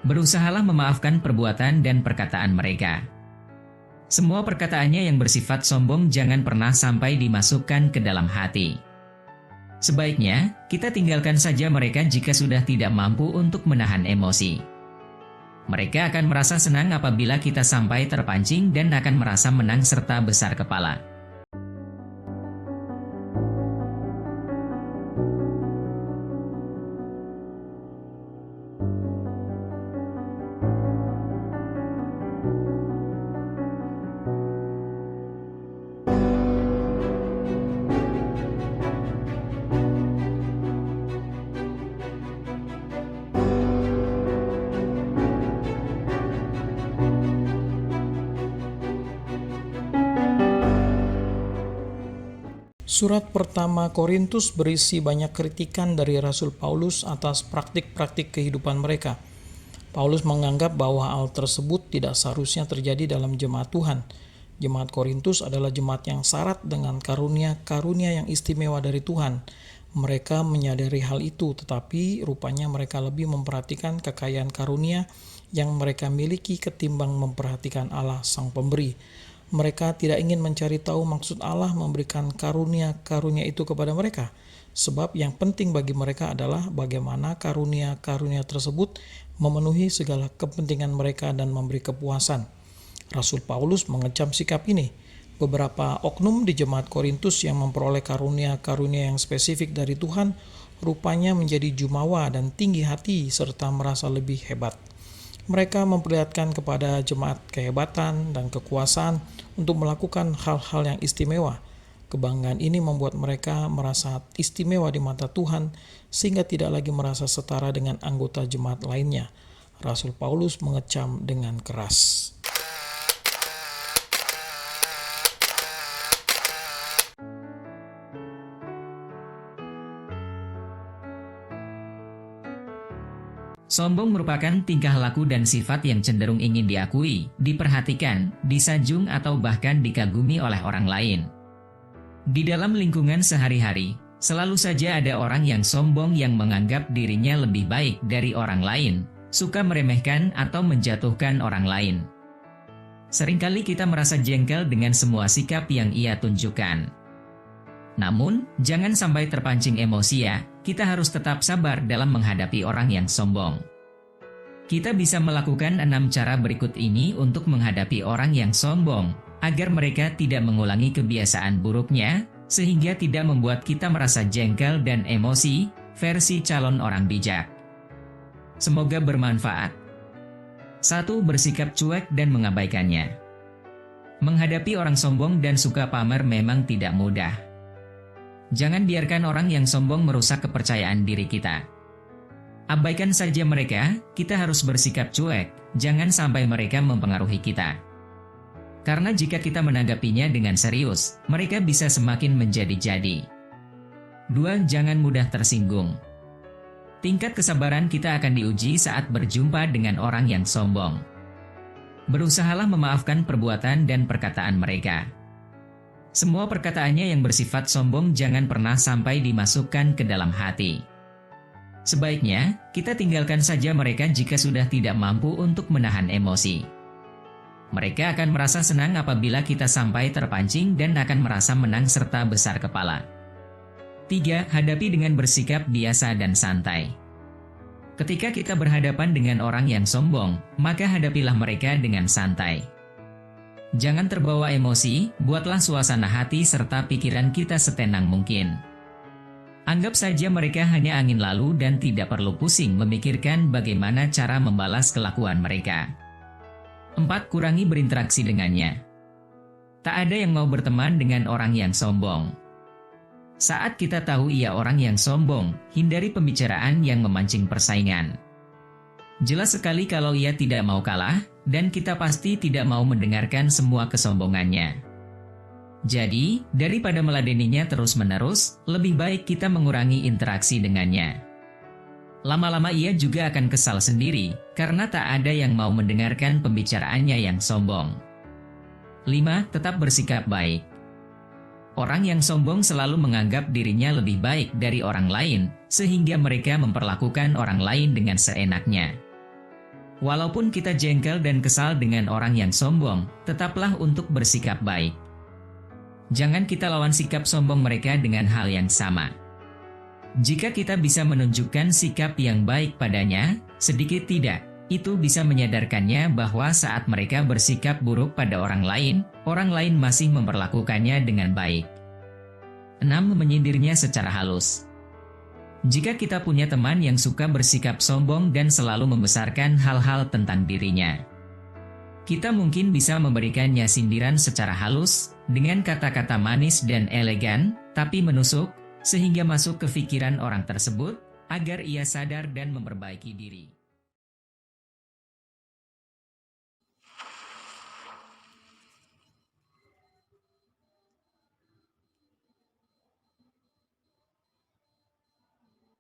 Berusahalah memaafkan perbuatan dan perkataan mereka. Semua perkataannya yang bersifat sombong jangan pernah sampai dimasukkan ke dalam hati. Sebaiknya, kita tinggalkan saja mereka jika sudah tidak mampu untuk menahan emosi. Mereka akan merasa senang apabila kita sampai terpancing dan akan merasa menang serta besar kepala. Surat pertama Korintus berisi banyak kritikan dari Rasul Paulus atas praktik-praktik kehidupan mereka. Paulus menganggap bahwa hal tersebut tidak seharusnya terjadi dalam jemaat Tuhan. Jemaat Korintus adalah jemaat yang syarat dengan karunia-karunia yang istimewa dari Tuhan. Mereka menyadari hal itu, tetapi rupanya mereka lebih memperhatikan kekayaan karunia yang mereka miliki ketimbang memperhatikan Allah Sang Pemberi. Mereka tidak ingin mencari tahu maksud Allah memberikan karunia-karunia itu kepada mereka, sebab yang penting bagi mereka adalah bagaimana karunia-karunia tersebut memenuhi segala kepentingan mereka dan memberi kepuasan. Rasul Paulus mengecam sikap ini. Beberapa oknum di jemaat Korintus yang memperoleh karunia-karunia yang spesifik dari Tuhan rupanya menjadi jumawa dan tinggi hati serta merasa lebih hebat. Mereka memperlihatkan kepada jemaat kehebatan dan kekuasaan untuk melakukan hal-hal yang istimewa. Kebanggaan ini membuat mereka merasa istimewa di mata Tuhan sehingga tidak lagi merasa setara dengan anggota jemaat lainnya. Rasul Paulus mengecam dengan keras. Sombong merupakan tingkah laku dan sifat yang cenderung ingin diakui, diperhatikan, disanjung atau bahkan dikagumi oleh orang lain. Di dalam lingkungan sehari-hari, selalu saja ada orang yang sombong yang menganggap dirinya lebih baik dari orang lain, suka meremehkan atau menjatuhkan orang lain. Seringkali kita merasa jengkel dengan semua sikap yang ia tunjukkan. Namun, jangan sampai terpancing emosi ya, kita harus tetap sabar dalam menghadapi orang yang sombong. Kita bisa melakukan 6 cara berikut ini untuk menghadapi orang yang sombong, agar mereka tidak mengulangi kebiasaan buruknya, sehingga tidak membuat kita merasa jengkel dan emosi, versi calon orang bijak. Semoga bermanfaat. 1. Bersikap cuek dan mengabaikannya. Menghadapi orang sombong dan suka pamer memang tidak mudah. Jangan biarkan orang yang sombong merusak kepercayaan diri kita. Abaikan saja mereka, kita harus bersikap cuek, jangan sampai mereka mempengaruhi kita. Karena jika kita menanggapinya dengan serius, mereka bisa semakin menjadi-jadi. 2. Jangan mudah tersinggung. Tingkat kesabaran kita akan diuji saat berjumpa dengan orang yang sombong. Berusahalah memaafkan perbuatan dan perkataan mereka. Semua perkataannya yang bersifat sombong jangan pernah sampai dimasukkan ke dalam hati. Sebaiknya, kita tinggalkan saja mereka jika sudah tidak mampu untuk menahan emosi. Mereka akan merasa senang apabila kita sampai terpancing dan akan merasa menang serta besar kepala. 3. Hadapi dengan bersikap biasa dan santai. Ketika kita berhadapan dengan orang yang sombong, maka hadapilah mereka dengan santai. Jangan terbawa emosi, buatlah suasana hati serta pikiran kita setenang mungkin. Anggap saja mereka hanya angin lalu dan tidak perlu pusing memikirkan bagaimana cara membalas kelakuan mereka. 4. Kurangi berinteraksi dengannya. Tak ada yang mau berteman dengan orang yang sombong. Saat kita tahu ia orang yang sombong, hindari pembicaraan yang memancing persaingan. Jelas sekali kalau ia tidak mau kalah, dan kita pasti tidak mau mendengarkan semua kesombongannya. Jadi, daripada meladeninya terus-menerus, lebih baik kita mengurangi interaksi dengannya. Lama-lama ia juga akan kesal sendiri, karena tak ada yang mau mendengarkan pembicaraannya yang sombong. 5. Tetap bersikap baik. Orang yang sombong selalu menganggap dirinya lebih baik dari orang lain, sehingga mereka memperlakukan orang lain dengan seenaknya. Walaupun kita jengkel dan kesal dengan orang yang sombong, tetaplah untuk bersikap baik. Jangan kita lawan sikap sombong mereka dengan hal yang sama. Jika kita bisa menunjukkan sikap yang baik padanya, sedikit tidak, itu bisa menyadarkannya bahwa saat mereka bersikap buruk pada orang lain masih memperlakukannya dengan baik. 6. Menyindirnya secara halus. Jika kita punya teman yang suka bersikap sombong dan selalu membesarkan hal-hal tentang dirinya, kita mungkin bisa memberikannya sindiran secara halus, dengan kata-kata manis dan elegan, tapi menusuk, sehingga masuk ke pikiran orang tersebut, agar ia sadar dan memperbaiki diri.